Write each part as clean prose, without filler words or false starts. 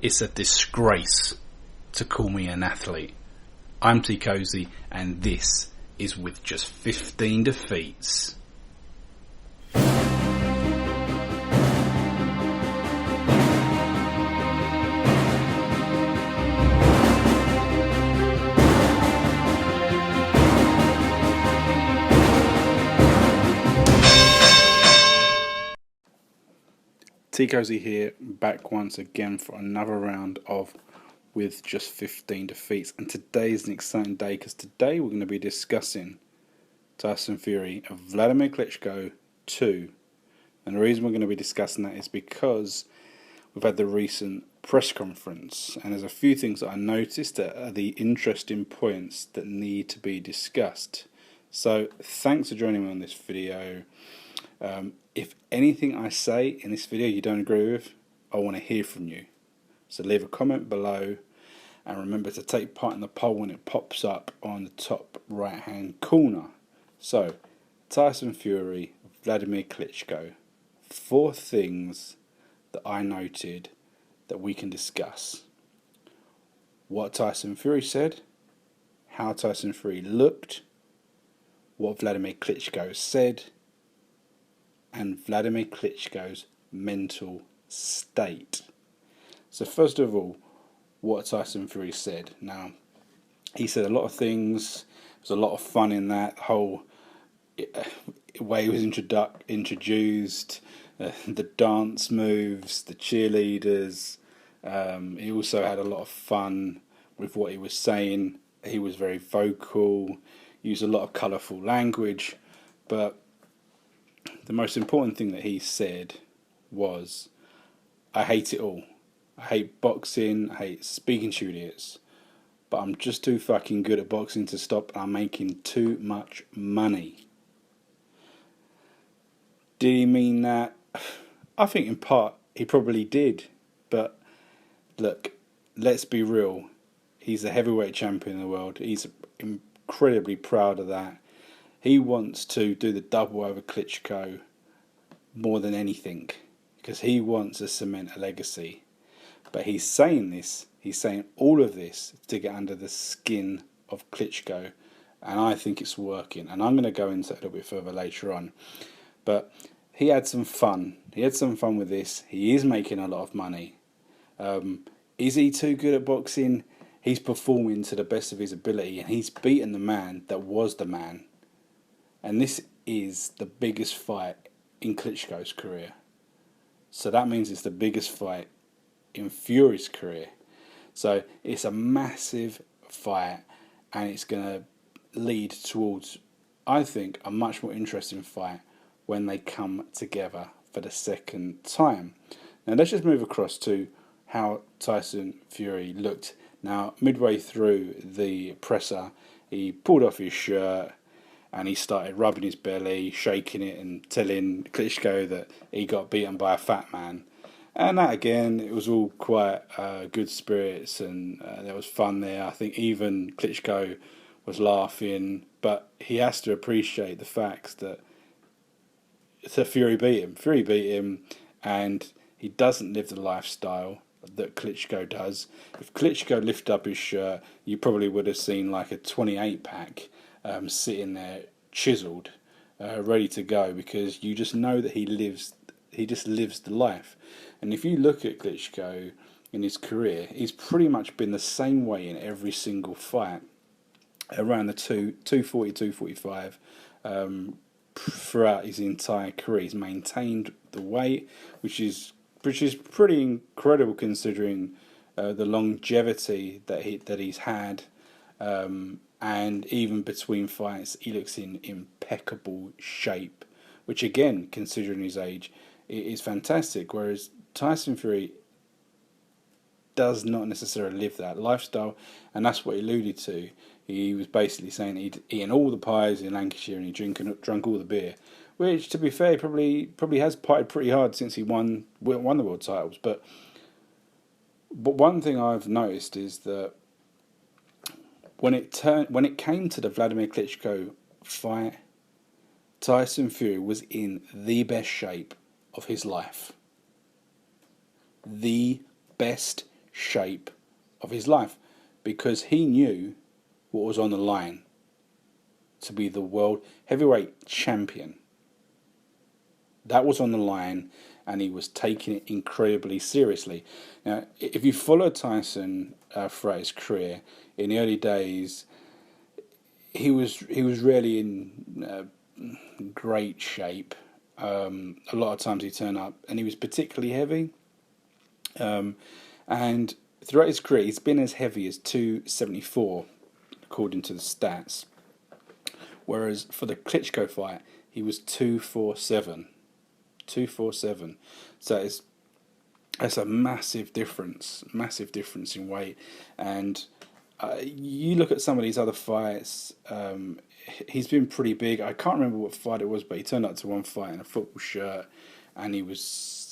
It's a disgrace to call me an athlete. I'm Teekosey, and this is with just 15 defeats. Teekosey here, back once again for another round of with just 15 defeats. And today is an exciting day because today we're going to be discussing Tyson Fury of Vladimir Klitschko 2. And the reason we're going to be discussing that is because we've had the recent press conference, and there's a few things that I noticed that are the interesting points that need to be discussed. So thanks for joining me on this video. If anything I say in this video you don't agree with, I want to hear from you. So leave a comment below, and remember to take part in the poll when it pops up on the top right hand corner. So, Tyson Fury, Vladimir Klitschko. 4 things that I noted that we can discuss. What Tyson Fury said, how Tyson Fury looked, what Vladimir Klitschko said, and Vladimir Klitschko's mental state. So first of all, what Tyson Fury said. Now, he said a lot of things. There's a lot of fun in that whole way he was introduced, the dance moves, the cheerleaders. He also had a lot of fun with what he was saying. He was very vocal, used a lot of colourful language, but the most important thing that he said was, I hate it all. I hate boxing, I hate speaking to idiots, but I'm just too fucking good at boxing to stop, and I'm making too much money. Did he mean that? I think in part he probably did, but look, let's be real. He's the heavyweight champion of the world. He's incredibly proud of that. He wants to do the double over Klitschko more than anything, because he wants to cement a legacy. But he's saying this, he's saying all of this to get under the skin of Klitschko, and I think it's working. And I'm going to go into it a little bit further later on. But he had some fun. He had some fun with this. He is making a lot of money. Is he too good at boxing? He's performing to the best of his ability, and he's beaten the man that was the man. And this is the biggest fight in Klitschko's career. So that means it's the biggest fight in Fury's career. So it's a massive fight, and it's going to lead towards, I think, a much more interesting fight when they come together for the second time. Now let's just move across to how Tyson Fury looked. Now, midway through the presser, he pulled off his shirt, and he started rubbing his belly, shaking it, and telling Klitschko that he got beaten by a fat man. And that, again, it was all quite good spirits, and there was fun there. I think even Klitschko was laughing, but he has to appreciate the fact that Fury beat him. Fury beat him, and he doesn't live the lifestyle that Klitschko does. If Klitschko lifted up his shirt, you probably would have seen like a 28-pack sitting there, chiseled, ready to go, because you just know that he just lives the life. And if you look at Klitschko in his career, he's pretty much been the same way in every single fight, around the 240, 245, throughout his entire career. He's maintained the weight, which is pretty incredible considering the longevity that he's had. And even between fights, he looks in impeccable shape, which again, considering his age, is fantastic. Whereas Tyson Fury does not necessarily live that lifestyle, and that's what he alluded to. He was basically saying he'd eaten all the pies in Lancashire and he drunk all the beer, which, to be fair, probably has partied pretty hard since he won the world titles. But one thing I've noticed is that when it came to the Vladimir Klitschko fight, Tyson Fury was in the best shape of his life. The best shape of his life, because he knew what was on the line to be the world heavyweight champion. That was on the line, and he was taking it incredibly seriously. Now, if you follow Tyson throughout his career, in the early days, he was really in great shape. A lot of times he turned up, and he was particularly heavy. And throughout his career, he's been as heavy as 274, according to the stats. Whereas for the Klitschko fight, he was 247. 247. So that's a massive difference in weight. And you look at some of these other fights, he's been pretty big. I can't remember what fight it was, but he turned up to one fight in a football shirt, and he was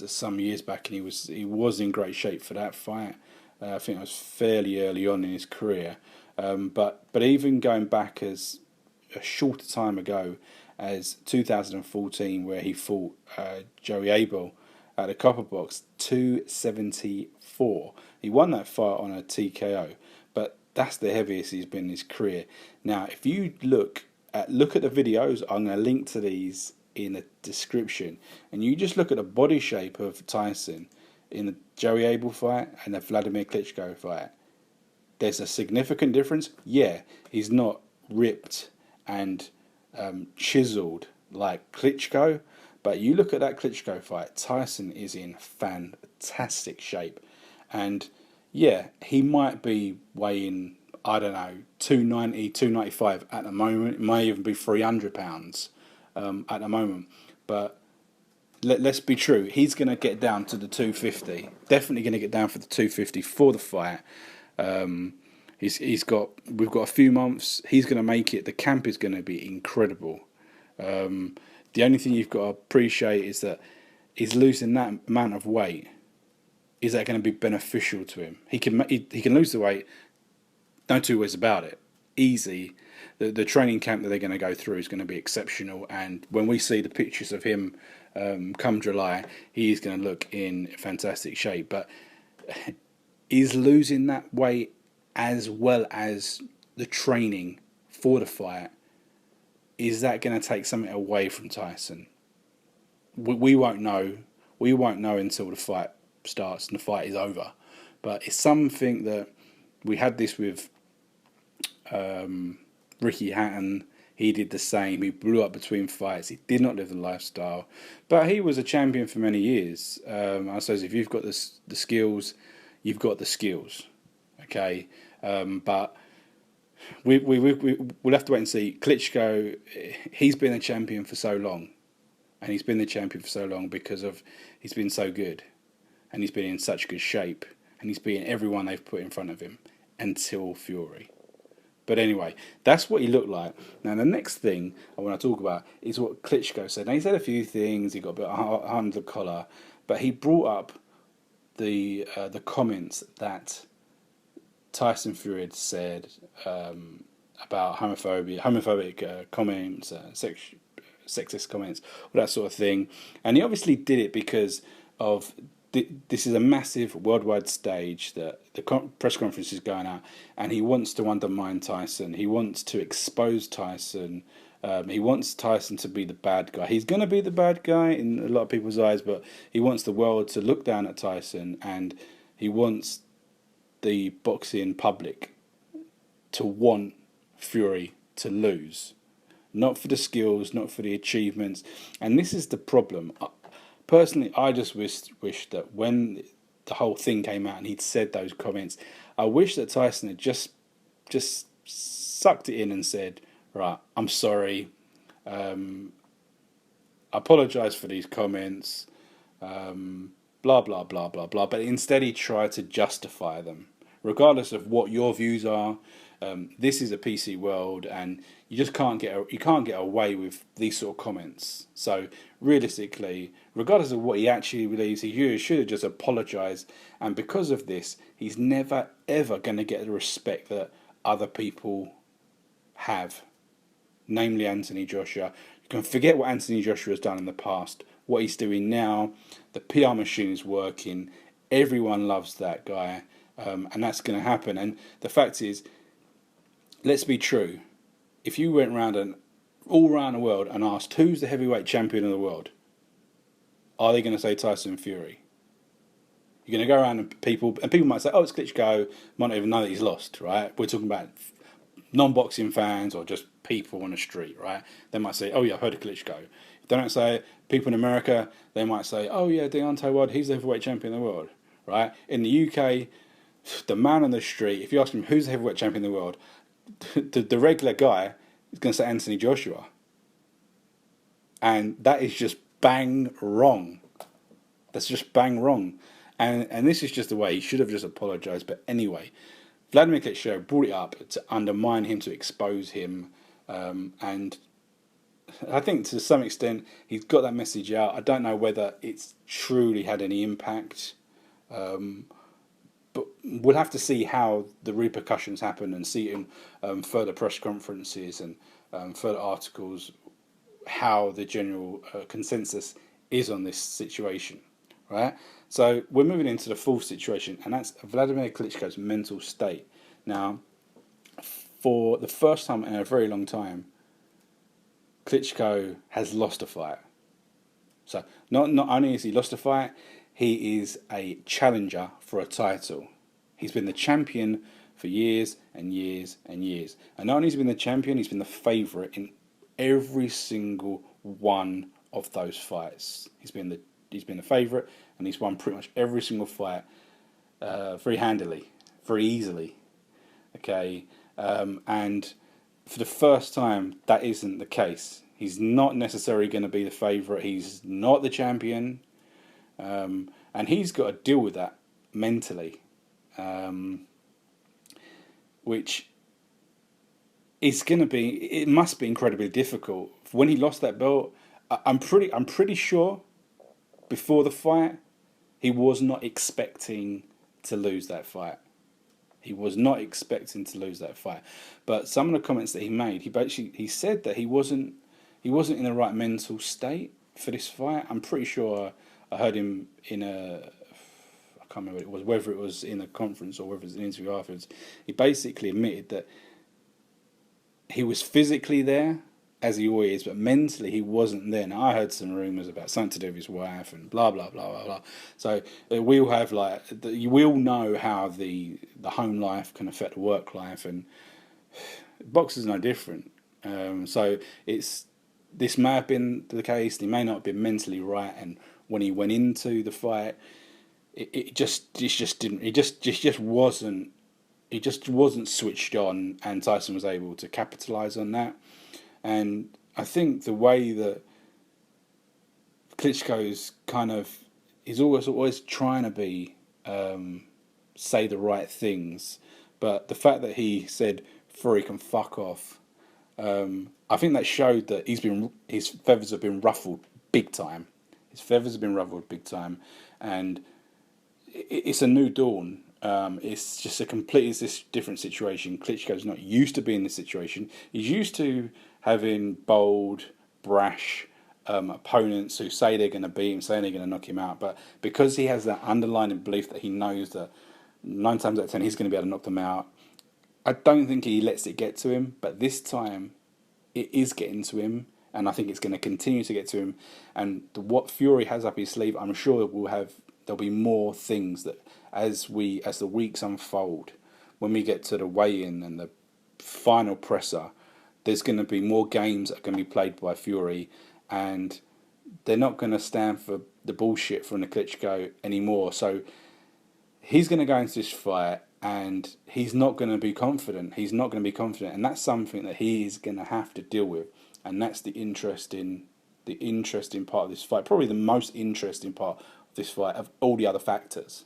some years back, and he was in great shape for that fight. I think it was fairly early on in his career. But even going back as a shorter time ago as 2014, where he fought Joey Abel at the Copper Box, 274. He won that fight on a TKO, but that's the heaviest he's been in his career. Now, if you look at the videos, I'm going to link to these in the description, and you just look at the body shape of Tyson in the Joey Abel fight and the Vladimir Klitschko fight. There's a significant difference. Yeah, he's not ripped and chiseled like Klitschko, but you look at that Klitschko fight, Tyson is in fantastic shape. And yeah, he might be weighing, I don't know, 290, 295 at the moment. It may even be 300 pounds at the moment. But let's be true, he's going to get down to the 250. Definitely going to get down for the 250 for the fight. We've got a few months. He's going to make it. The camp is going to be incredible. The only thing you've got to appreciate is that he's losing that amount of weight. Is that going to be beneficial to him? He can lose the weight. No two ways about it. Easy. The training camp that they're going to go through is going to be exceptional. And when we see the pictures of him come July, he is going to look in fantastic shape. But is losing that weight as well as the training for the fight, is that going to take something away from Tyson? We won't know. We won't know until the fight starts and the fight is over. But it's something that we had this with Ricky Hatton. He did the same. He blew up between fights. He did not live the lifestyle, but he was a champion for many years. I suppose if you've got the skills, you've got the skills. Okay, but we'll have to wait and see. Klitschko, he's been a champion for so long, and he's been the champion for so long because of he's been so good, and he's been in such good shape, and he's beaten everyone they've put in front of him until Fury. But anyway, that's what he looked like. Now, the next thing I want to talk about is what Klitschko said. Now, he said a few things. He got a bit under the collar, but he brought up the comments that Tyson Fury had said about homophobic comments, sexist comments, all that sort of thing. And he obviously did it because of this is a massive worldwide stage that the press conference is going out, and he wants to undermine Tyson. He wants to expose Tyson. He wants Tyson to be the bad guy. He's going to be the bad guy in a lot of people's eyes, but he wants the world to look down at Tyson, and he wants the boxing public to want Fury to lose. Not for the skills, not for the achievements. And this is the problem. Personally, I just wish that when the whole thing came out and he'd said those comments, I wish that Tyson had just sucked it in and said, right, I'm sorry, I apologise for these comments, blah, blah, blah, blah, blah. But instead he tried to justify them. Regardless of what your views are, this is a PC world, and you just can't get away with these sort of comments. So realistically, regardless of what he actually believes, he should have just apologised. And because of this, he's never ever going to get the respect that other people have, namely Anthony Joshua. You can forget what Anthony Joshua has done in the past. What he's doing now, the PR machine is working. Everyone loves that guy. and that's going to happen. And the fact is, let's be true. If you went around and all around the world and asked who's the heavyweight champion of the world, are they going to say Tyson Fury? You're going to go around and people might say, oh, it's Klitschko, might not even know that he's lost, right? We're talking about non-boxing fans or just people on the street, right? They might say, oh yeah, I've heard of Klitschko. If they don't say it, people in America, they might say, oh yeah, Deontay Wilder, he's the heavyweight champion of the world, right? In the UK, the man on the street, if you ask him who's the heavyweight champion of the world, the regular guy is going to say Anthony Joshua. And that is just bang wrong. That's just bang wrong. And this is just the way. He should have just apologised. But anyway, Vladimir Klitschko brought it up to undermine him, to expose him. And I think to some extent he's got that message out. I don't know whether it's truly had any impact. But we'll have to see how the repercussions happen and see in further press conferences and further articles how the general consensus is on this situation, right? So we're moving into the fourth situation, and that's Vladimir Klitschko's mental state. Now, for the first time in a very long time, Klitschko has lost a fight. So not only has he lost a fight, he is a challenger for a title. He's been the champion for years and years and years. And not only has he been the champion, he's been the favourite in every single one of those fights. He's been the favourite, and he's won pretty much every single fight very handily, very easily. Okay, and for the first time, that isn't the case. He's not necessarily going to be the favourite. He's not the champion, and he's got to deal with that mentally, which is going to be. It must be incredibly difficult. When he lost that belt, I'm pretty sure before the fight, he was not expecting to lose that fight. He was not expecting to lose that fight. But some of the comments that he made, he said that he wasn't in the right mental state for this fight. I'm pretty sure I heard him in I can't remember what it was, whether it was in a conference or whether it was an interview afterwards. He basically admitted that he was physically there, as he always is, but mentally he wasn't there. Now, I heard some rumours about something to do with his wife and blah, blah, blah, blah, blah. So we all have, you will know how the home life can affect the work life, and boxers no different. So this may have been the case. He may not have been mentally right, and when he went into the fight, it just wasn't switched on, and Tyson was able to capitalise on that. And I think the way that Klitschko's he's always trying to be say the right things, but the fact that he said Fury can fuck off, I think that showed that his feathers have been ruffled big time. His feathers have been ruffled big time, and it's a new dawn. It's just this different situation. Klitschko's not used to being in this situation. He's used to having bold, brash opponents who say they're going to beat him, say they're going to knock him out. But because he has that underlying belief that he knows that 9 times out of 10 he's going to be able to knock them out, I don't think he lets it get to him. But this time, it is getting to him, and I think it's going to continue to get to him. And what Fury has up his sleeve, I'm sure there'll be more things that as the weeks unfold, when we get to the weigh-in and the final presser, there's going to be more games that are going to be played by Fury, and they're not going to stand for the bullshit from the Klitschko anymore. So he's going to go into this fight, and he's not going to be confident. And that's something that he is going to have to deal with, and that's the interesting part of this fight, probably the most interesting part of this fight of all the other factors.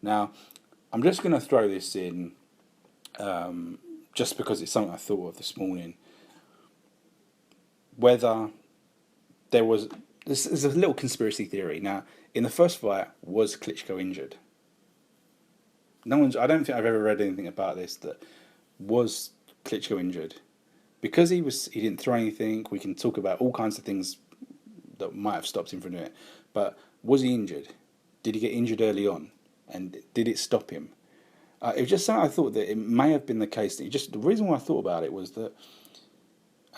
Now, I'm just going to throw this in, just because it's something I thought of this morning. Whether this is a little conspiracy theory. Now, in the first fight, was Klitschko injured? I don't think I've ever read anything about this. That was Klitschko injured? Because he didn't throw anything. We can talk about all kinds of things that might have stopped him from doing it. But was he injured? Did he get injured early on? and did it stop him? It was just something I thought that it may have been the case. That the reason why I thought about it was that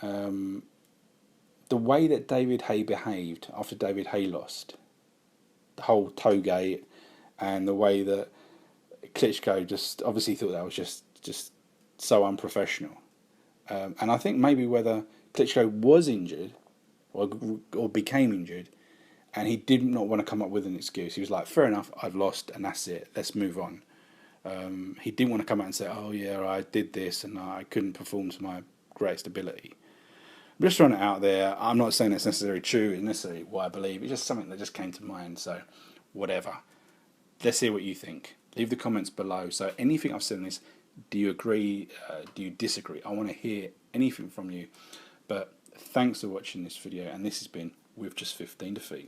the way that David Haye behaved after David Haye lost, the whole Toegate, and the way that Klitschko just obviously thought that was just so unprofessional. And I think maybe whether Klitschko was injured or became injured, and he did not want to come up with an excuse. He was like, fair enough, I've lost, and that's it. Let's move on. He didn't want to come out and say, oh yeah, I did this and I couldn't perform to my greatest ability. I'm just throwing it out there. I'm not saying it's necessarily true and necessarily what I believe. It's just something that just came to mind. So, whatever. Let's hear what you think. Leave the comments below. So, anything I've said in this, do you agree? Do you disagree? I want to hear anything from you. But thanks for watching this video. And this has been With Just 15 Defeats.